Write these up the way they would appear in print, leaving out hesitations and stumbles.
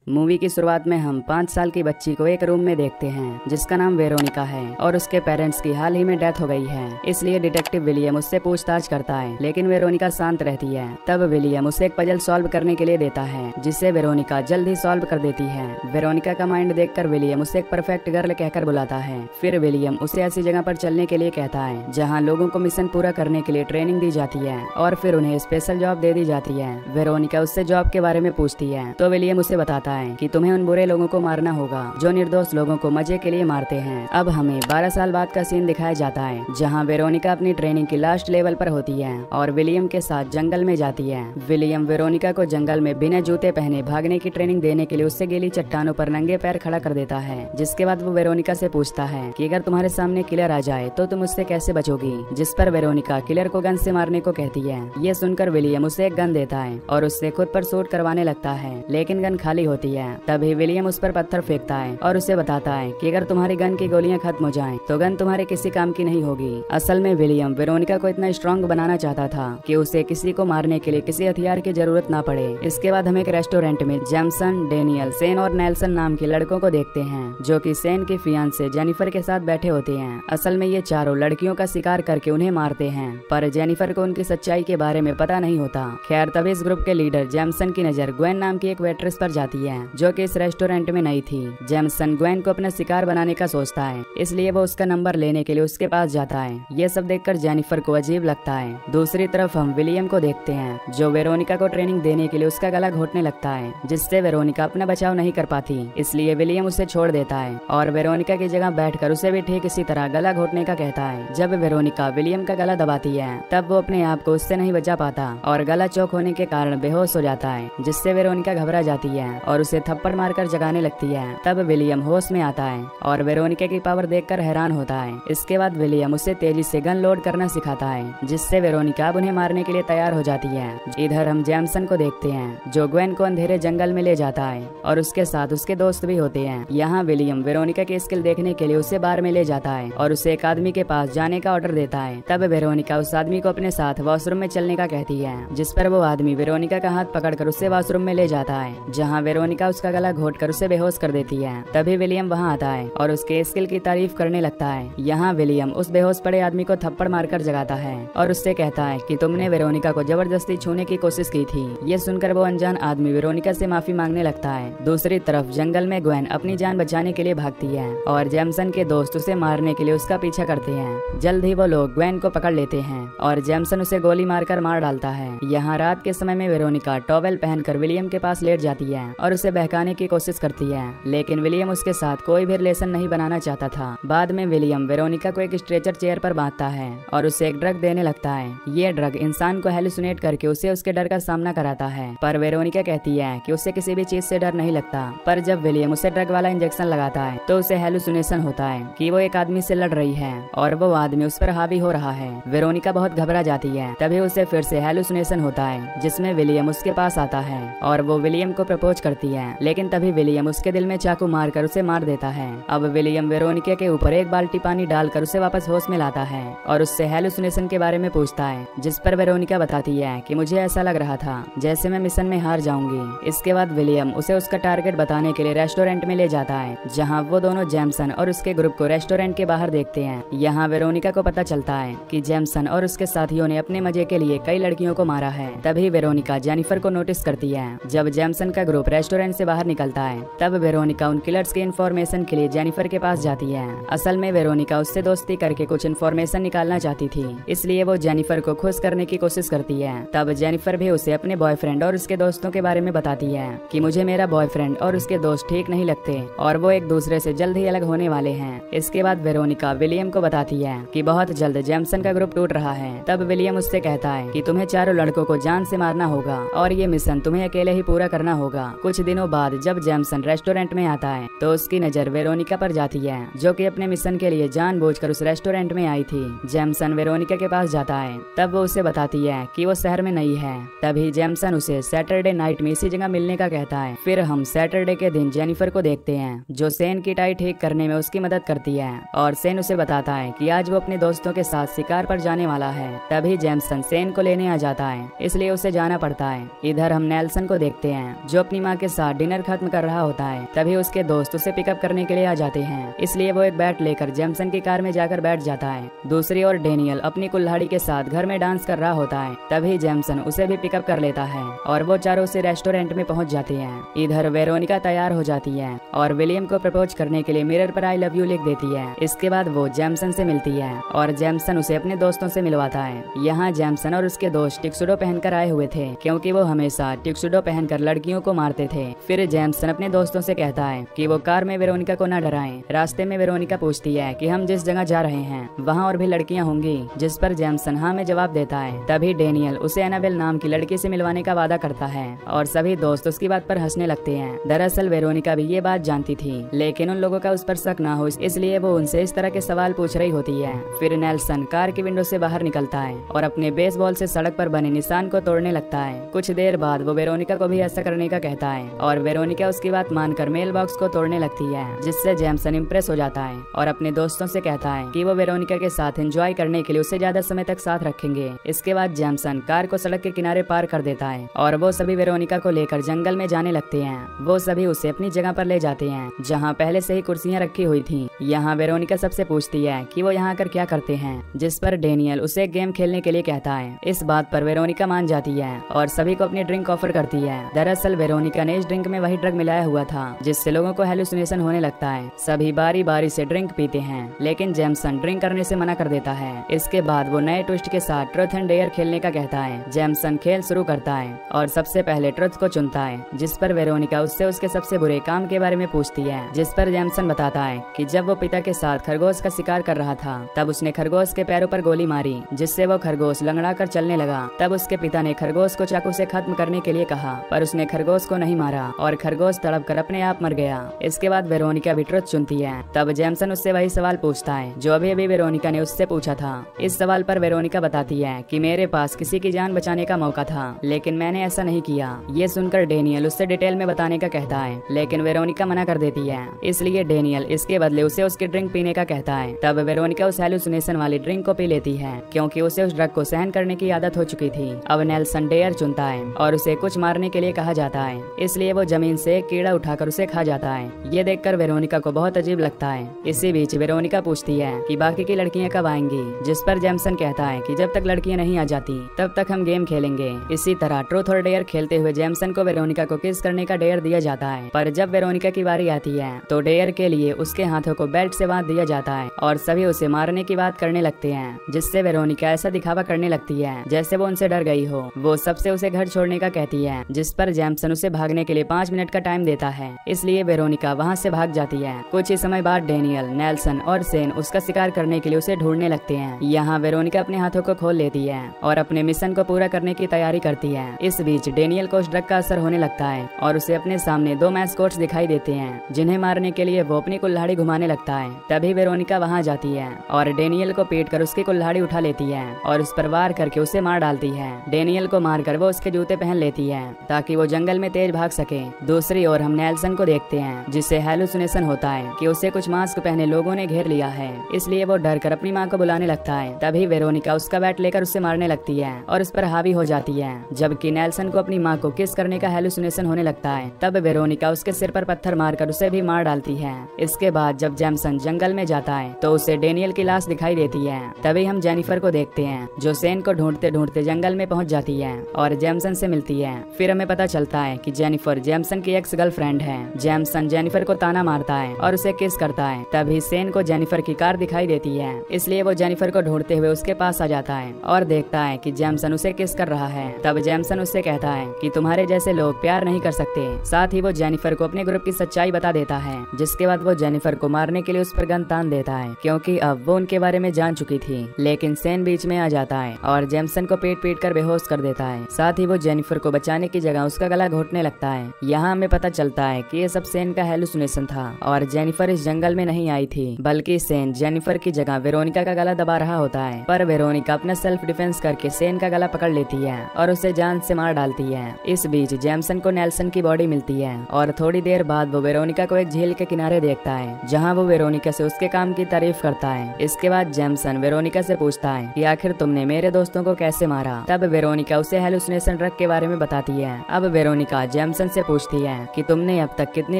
Movie की शुरुआत में हम 5 साल की बच्ची को एक रूम में देखते हैं जिसका नाम वेरोनिका है और उसके पेरेंट्स की हाल ही में डेथ हो गई है। इसलिए डिटेक्टिव विलियम उससे पूछताछ करता है, लेकिन वेरोनिका शांत रहती है। तब विलियम उसे एक पजल सॉल्व करने के लिए देता है जिसे वेरोनिका जल्द ही सॉल्व कर देती है। वेरोनिका का माइंड देखकर विलियम उसे एक परफेक्ट गर्ल कहकर बुलाता है। फिर विलियम उसे ऐसी जगह पर चलने के लिए कहता है जहाँ लोगों को मिशन पूरा करने के लिए ट्रेनिंग दी जाती है और फिर उन्हें स्पेशल जॉब दे दी जाती है। वेरोनिका उससे जॉब के बारे में पूछती है तो विलियम उसे बताता है कि तुम्हें उन बुरे लोगों को मारना होगा जो निर्दोष लोगों को मजे के लिए मारते हैं। अब हमें 12 साल बाद का सीन दिखाया जाता है जहां वेरोनिका अपनी ट्रेनिंग की लास्ट लेवल पर होती है और विलियम के साथ जंगल में जाती है। विलियम वेरोनिका को जंगल में बिना जूते पहने भागने की ट्रेनिंग देने के लिए उससे गीली चट्टानों पर नंगे पैर खड़ा कर देता है। जिसके बाद वो वेरोनिका से पूछता है कि अगर तुम्हारे सामने किलर आ जाए तो तुम उससे कैसे बचोगी, जिस पर वेरोनिका किलर को गन से मारने को कहती है। ये सुनकर विलियम उसे एक गन देता है और उससे खुद पर शूट करवाने लगता है, लेकिन गन खाली होती है। तभी विलियम उस पर पत्थर फेंकता है और उसे बताता है कि अगर तुम्हारी गन की गोलियां खत्म हो जाएं, तो गन तुम्हारे किसी काम की नहीं होगी। असल में विलियम वेरोनिका को इतना स्ट्रॉन्ग बनाना चाहता था कि उसे किसी को मारने के लिए किसी हथियार की जरूरत ना पड़े। इसके बाद हम एक रेस्टोरेंट में जेमसन, डेनियल, सेन और नेल्सन नाम के लड़कों को देखते हैं जो कि सेन की फियांसे जेनिफर के साथ बैठे होते हैं। असल में ये चारों लड़कियों का शिकार करके उन्हें मारते हैं, पर जेनिफर को उनकी सच्चाई के बारे में पता नहीं होता। खैर तभी इस ग्रुप के लीडर जेमसन की नजर ग्वेन नाम की एक वेट्रेस पर जाती है जो कि इस रेस्टोरेंट में नई थी। जेमसन ग्वेन को अपना शिकार बनाने का सोचता है, इसलिए वो उसका नंबर लेने के लिए उसके पास जाता है। ये सब देखकर जेनिफर को अजीब लगता है। दूसरी तरफ हम विलियम को देखते हैं जो वेरोनिका को ट्रेनिंग देने के लिए उसका गला घोटने लगता है, जिससे वेरोनिका अपना बचाव नहीं कर पाती। इसलिए विलियम उसे छोड़ देता है और वेरोनिका की जगह बैठकर उसे भी ठीक इसी तरह गला घोटने का कहता है। जब वेरोनिका विलियम का गला दबाती है तब वो अपने आप को उससे नहीं बचा पाता और गला चौक होने के कारण बेहोश हो जाता है, जिससे वेरोनिका घबरा जाती है और उसे थप्पड़ मारकर जगाने लगती है। तब विलियम होश में आता है और वेरोनिका की पावर देखकर हैरान होता है। इसके बाद विलियम उसे तेजी से गन लोड करना सिखाता है, जिससे वेरोनिका अब उन्हें मारने के लिए तैयार हो जाती है। इधर हम जेमसन को देखते हैं जो ग्वेन को अंधेरे जंगल में ले जाता है और उसके साथ उसके दोस्त भी होते हैं। यहाँ विलियम वेरोनिका की स्किल देखने के लिए उसे बार में ले जाता है और उसे एक आदमी के पास जाने का ऑर्डर देता है। तब वेरोनिका उस आदमी को अपने साथ वॉशरूम में चलने का कहती है, जिस पर वो आदमी वेरोनिका का हाथ पकड़कर उसे वॉशरूम में ले जाता है, जहाँ वेरोनिका उसका गला घोटकर उसे बेहोश कर देती है। तभी विलियम वहाँ आता है और उसके स्किल की तारीफ करने लगता है। यहाँ विलियम उस बेहोश पड़े आदमी को थप्पड़ मारकर जगाता है और उससे कहता है कि तुमने वेरोनिका को जबरदस्ती छूने की कोशिश की थी। ये सुनकर वो अनजान आदमी वेरोनिका से माफी मांगने लगता है। दूसरी तरफ जंगल में ग्वेन अपनी जान बचाने के लिए भागती है और जेमसन के दोस्त उसे मारने के लिए उसका पीछा करते हैं। जल्द ही वो लोग ग्वेन को पकड़ लेते हैं और जेमसन उसे गोली मारकर मार डालता है। यहाँ रात के समय में वेरोनिका टॉवेल पहनकर विलियम के पास लेट जाती है और उसे बहकाने की कोशिश करती है, लेकिन विलियम उसके साथ कोई भी रिलेशन नहीं बनाना चाहता था। बाद में विलियम वेरोनिका को एक स्ट्रेचर चेयर पर बांधता है और उसे एक ड्रग देने लगता है। ये ड्रग इंसान को हेलुसिनेट करके उसे उसके डर का सामना कराता है, पर वेरोनिका कहती है कि उसे किसी भी चीज से डर नहीं लगता। पर जब विलियम उसे ड्रग वाला इंजेक्शन लगाता है तो उसे हेलुसिनेशन होता है कि वो एक आदमी से लड़ रही है और वो आदमी उस पर हावी हो रहा है। वेरोनिका बहुत घबरा जाती है। तभी उसे फिर से हेलुसिनेशन होता है जिसमें विलियम उसके पास आता है और वो विलियम को प्रपोज करती है, लेकिन तभी विलियम उसके दिल में चाकू मारकर उसे मार देता है। अब विलियम वेरोनिका के ऊपर एक बाल्टी पानी डालकर उसे वापस होश में लाता है और उससे हेलुसिनेशन के बारे में पूछता है, जिस पर वेरोनिका बताती है कि मुझे ऐसा लग रहा था जैसे मैं मिशन में हार जाऊंगी। इसके बाद विलियम उसे उसका टारगेट बताने के लिए रेस्टोरेंट में ले जाता है, जहाँ वो दोनों जेमसन और उसके ग्रुप को रेस्टोरेंट के बाहर देखते हैं। यहाँ वेरोनिका को पता चलता है कि जेमसन और उसके साथियों ने अपने मजे के लिए कई लड़कियों को मारा है। तभी वेरोनिका जेनिफर को नोटिस करती है। जब जेमसन का ग्रुप रेस्टोरेंट से बाहर निकलता है तब वेरोनिका उन किलर्स की इन्फॉर्मेशन के लिए जेनिफर के पास जाती है। असल में वेरोनिका उससे दोस्ती करके कुछ इन्फॉर्मेशन निकालना चाहती थी, इसलिए वो जेनिफर को खुश करने की कोशिश करती है। तब जेनिफर भी उसे अपने बॉयफ्रेंड और उसके दोस्तों के बारे में बताती है कि मुझे मेरा बॉयफ्रेंड और उसके दोस्त ठीक नहीं लगते और वो एक दूसरे से जल्द ही अलग होने वाले हैं। इसके बाद वेरोनिका विलियम को बताती है कि बहुत जल्द जेमसन का ग्रुप टूट रहा है। तब विलियम उससे कहता है कि तुम्हें चारों लड़कों को जान से मारना होगा और ये मिशन तुम्हें अकेले ही पूरा करना होगा। कुछ दिनों बाद जब जेमसन रेस्टोरेंट में आता है तो उसकी नजर वेरोनिका पर जाती है, जो कि अपने मिशन के लिए जानबूझकर उस रेस्टोरेंट में आई थी। जेमसन वेरोनिका के पास जाता है, तब वो उसे बताती है कि वो शहर में नहीं है। तभी जेमसन उसे सैटरडे नाइट में इसी जगह मिलने का कहता है। फिर हम सैटरडे के दिन जेनिफर को देखते हैं जो सेन की टाई ठीक करने में उसकी मदद करती है और सेन उसे बताता है कि आज वो अपने दोस्तों के साथ शिकार पर जाने वाला है। तभी जेमसन सेन को लेने आ जाता है, इसलिए उसे जाना पड़ता है। इधर हम नेल्सन को देखते हैं जो अपनी माँ के साथ डिनर खत्म कर रहा होता है, तभी उसके दोस्त उसे पिकअप करने के लिए आ जाते हैं। इसलिए वो एक बैट लेकर जेमसन की कार में जाकर बैठ जाता है। दूसरी ओर डेनियल अपनी कुल्हाड़ी के साथ घर में डांस कर रहा होता है, तभी जेमसन उसे भी पिकअप कर लेता है और वो चारों उसे रेस्टोरेंट में पहुंच जाते हैं। इधर वेरोनिका तैयार हो जाती है और विलियम को प्रपोज करने के लिए मिरर पर आई लव यू लिख देती है। इसके बाद वो जेमसन से मिलती है और जेमसन उसे अपने दोस्तों से मिलवाता है। यहाँ जेमसन और उसके दोस्त टिक्सुडो पहनकर आए हुए थे, क्योंकि वो हमेशा टिक्सुडो पहनकर लड़कियों को मारते थे। फिर जेमसन अपने दोस्तों से कहता है कि वो कार में वेरोनिका को न डराएं। रास्ते में वेरोनिका पूछती है कि हम जिस जगह जा रहे हैं वहाँ और भी लड़कियाँ होंगी, जिस पर जेमसन हाँ में जवाब देता है। तभी डेनियल उसे एनाबेल नाम की लड़की से मिलवाने का वादा करता है और सभी दोस्त उसकी बात पर हंसने लगते हैं। दरअसल वेरोनिका भी ये बात जानती थी, लेकिन उन लोगों का उस पर शक ना हो इसलिए वो उनसे इस तरह के सवाल पूछ रही होती है। फिर नेल्सन कार की विंडो से बाहर निकलता है और अपने बेसबॉल से सड़क पर बने निशान को तोड़ने लगता है। कुछ देर बाद वो वेरोनिका को भी ऐसा करने का कहता है और वेरोनिका उसकी बात मानकर मेल बॉक्स को तोड़ने लगती है, जिससे जेमसन इम्प्रेस हो जाता है और अपने दोस्तों से कहता है कि वो वेरोनिका के साथ एंजॉय करने के लिए उसे ज्यादा समय तक साथ रखेंगे। इसके बाद जेमसन कार को सड़क के किनारे पार कर देता है और वो सभी वेरोनिका को लेकर जंगल में जाने लगते हैं। वो सभी उसे अपनी जगह पर ले जाते हैं जहाँ पहले से ही कुर्सियाँ रखी हुई थी। यहाँ वेरोनिका सबसे पूछती है कि वो यहाँ आकर क्या करते हैं, जिस पर डेनियल उसे एक गेम खेलने के लिए कहता है। इस बात पर वेरोनिका मान जाती है और सभी को अपनी ड्रिंक ऑफर करती है। दरअसल वेरोनिका ने इस ड्रिंक में वही ड्रग मिलाया हुआ था जिससे लोगों को हेलुसिनेशन होने लगता है। सभी बारी बारी से ड्रिंक पीते हैं, लेकिन जेमसन ड्रिंक करने से मना कर देता है। इसके बाद वो नए ट्विस्ट के साथ ट्रुथ एंड डेयर खेलने का कहता है। जेमसन खेल शुरू करता है और सबसे पहले ट्रुथ को चुनता है, जिस पर वेरोनिका उससे उसके सबसे बुरे काम के बारे में पूछती है, जिस पर जेमसन बताता है कि जब वो पिता के साथ खरगोश का शिकार कर रहा था तब उसने खरगोश के पैरों पर गोली मारी, जिससे वो खरगोश लंगड़ा कर चलने लगा। तब उसके पिता ने खरगोश को चाकू से खत्म करने के लिए कहा, पर उसने खरगोश को नहीं मारा और खरगोश तड़प कर अपने आप मर गया। इसके बाद वेरोनिका भी ट्रुथ चुनती है। तब जेमसन उससे वही सवाल पूछता है जो अभी अभी वेरोनिका ने उससे पूछा था। इस सवाल पर वेरोनिका बताती है कि मेरे पास किसी की जान बचाने का मौका था, लेकिन मैंने ऐसा नहीं किया। ये सुनकर डेनियल उससे डिटेल में बताने का कहता है, लेकिन वेरोनिका मना कर देती है। इसलिए डेनियल इसके बदले उसे उसकी ड्रिंक पीने का कहता है। तब वेरोनिका उस हेलुसिनेशन वाली ड्रिंक को पी लेती है, क्योंकि उसे उस ड्रग को सहन करने की आदत हो चुकी थी। अब नेल्सन डेयर चुनता है और उसे कुछ मारने के लिए कहा जाता है, इसलिए वो जमीन से एक कीड़ा उठाकर उसे खा जाता है। ये देखकर वेरोनिका को बहुत अजीब लगता है। इसी बीच वेरोनिका पूछती है कि बाकी की लड़कियां कब आएंगी, जिस पर जेमसन कहता है कि जब तक लड़कियां नहीं आ जाती तब तक हम गेम खेलेंगे। इसी तरह ट्रूथ और डेयर खेलते हुए जेमसन को वेरोनिका को किस करने का डेयर दिया जाता है, पर जब वेरोनिका की बारी आती है तो डेयर के लिए उसके हाथों को बेल्ट से बांध दिया जाता है और सभी उसे मारने की बात करने लगते हैं, जिससे वेरोनिका ऐसा दिखावा करने लगती है जैसे वो उनसे डर गई हो। वो सबसे उसे घर छोड़ने का कहती है, जिस पर जेमसन उसे भागने के लिए 5 मिनट का टाइम देता है, इसलिए वेरोनिका वहाँ से भाग जाती है। कुछ ही समय बाद डेनियल, नेल्सन और सेन उसका शिकार करने के लिए उसे ढूंढने लगते हैं। यहाँ वेरोनिका अपने हाथों को खोल लेती है और अपने मिशन को पूरा करने की तैयारी करती है। इस बीच डेनियल को उस ड्रग का असर होने लगता है और उसे अपने सामने 2 मैस्कोट्स दिखाई देते हैं, जिन्हें मारने के लिए वो अपनी कुल्हाड़ी घुमाने लगता है। तभी वेरोनिका वहाँ जाती है और डेनियल को पीट कर उसकी कुल्हाड़ी उठा लेती है और उस पर वार करके उसे मार डालती है। डेनियल को मारकर वो उसके जूते पहन लेती है ताकि वो जंगल में तेज भाग सके। दूसरी ओर हम नेल्सन को देखते हैं, जिसे हेलुसिनेशन होता है कि उसे कुछ मास्क पहने लोगों ने घेर लिया है, इसलिए वो डर कर अपनी माँ को बुलाने लगता है। तभी वेरोनिका उसका बैट लेकर उसे मारने लगती है और उस पर हावी हो जाती है। जबकि नेल्सन को अपनी माँ को किस करने का हेलुसिनेशन होने लगता है, तब वेरोनिका उसके सिर पर पत्थर मारकर उसे भी मार डालती है। इसके बाद जब जेमसन जंगल में जाता है तो उसे डेनियल की लाश दिखाई देती है। तभी हम जेनिफर को देखते हैं, जो सेन को ढूंढते ढूंढते जंगल में पहुंच जाती है और जेमसन से मिलती है। फिर हमें पता चलता है कि जेनिफर जेमसन की एक्स गर्लफ्रेंड है। जेमसन जेनिफर को ताना मारता है और उसे किस करता है। तभी सेन को जेनिफर की कार दिखाई देती है, इसलिए वो जेनिफर को ढूंढते हुए उसके पास आ जाता है और देखता है कि जेमसन उसे किस कर रहा है। तब जेमसन उससे कहता है कि तुम्हारे जैसे लोग प्यार नहीं कर सकते। साथ ही वो जेनिफर को अपने ग्रुप की सच्चाई बता देता है, जिसके बाद वो जेनिफर को मारने के लिए उस पर गन तान देता है, क्योंकि अब वो उनके बारे में जान चुकी थी। लेकिन सेन बीच में आ जाता है और जेमसन को पीट पीट कर बेहोश कर देता है। साथ ही वो जेनिफर को बचाने की जगह उसका गला घोटने लगता है। यहाँ हमें पता चलता है कि ये सब सेन का हेलुसिनेशन था और जेनिफर इस जंगल में नहीं आई थी, बल्कि सेन जेनिफर की जगह वेरोनिका का गला दबा रहा होता है। पर वेरोनिका अपना सेल्फ डिफेंस करके सेन का गला पकड़ लेती है और उसे जान से मार डालती है। इस बीच जेमसन को नेल्सन की बॉडी मिलती है और थोड़ी देर बाद वो वेरोनिका को एक झील के किनारे देखता है, जहाँ वो वेरोनिका से उसके काम की तारीफ करता है। इसके बाद जेमसन वेरोनिका से पूछता है कि आखिर तुमने मेरे दोस्तों को कैसे मारा। तब वेरोनिका उसे हेलुसिनेशन ड्रग के बारे में बताती है। अब वेरोनिका जेमसन जेमसन से पूछती है कि तुमने अब तक कितनी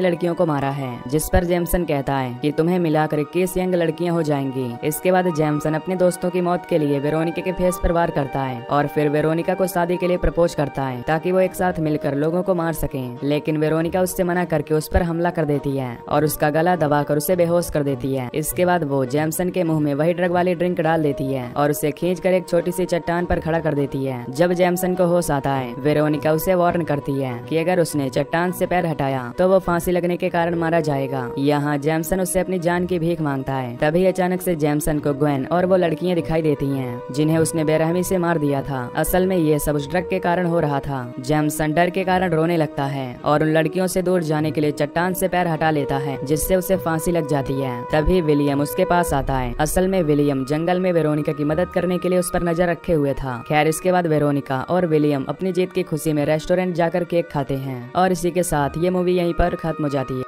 लड़कियों को मारा है, जिस पर जेमसन कहता है कि तुम्हें मिलाकर 21 यंग लड़कियां हो जाएंगी। इसके बाद जेमसन अपने दोस्तों की मौत के लिए वेरोनिका के फेस पर वार करता है और फिर वेरोनिका को शादी के लिए प्रपोज करता है ताकि वो एक साथ मिलकर लोगों को मार सकें। लेकिन वेरोनिका उससे मना करके उस पर हमला कर देती है और उसका गला दबाकर उसे बेहोश कर देती है। इसके बाद वो जेमसन के मुंह में वही ड्रग वाली ड्रिंक डाल देती है और उसे खींचकर एक छोटी सी चट्टान पर खड़ा कर देती है। जब जेमसन को होश आता है, वेरोनिका उसे वार्न करती है कि अगर उसने चट्टान से पैर हटाया तो वो फांसी लगने के कारण मारा जाएगा। यहाँ जेमसन उससे अपनी जान की भीख मांगता है। तभी अचानक से जेमसन को ग्वेन और वो लड़कियां दिखाई देती हैं जिन्हें उसने बेरहमी से मार दिया था। असल में ये सब उस ड्रग के कारण हो रहा था। जेमसन डर के कारण रोने लगता है और उन लड़कियों से दूर जाने के लिए चट्टान से पैर हटा लेता है, जिससे उसे फांसी लग जाती है। तभी विलियम उसके पास आता है। असल में विलियम जंगल में वेरोनिका की मदद करने के लिए उस पर नजर रखे हुए था। खैर, इसके बाद वेरोनिका और विलियम अपनी जीत की खुशी में रेस्टोरेंट जाकर केक खाते हैं और इसी के साथ ये मूवी यहीं पर खत्म हो जाती है।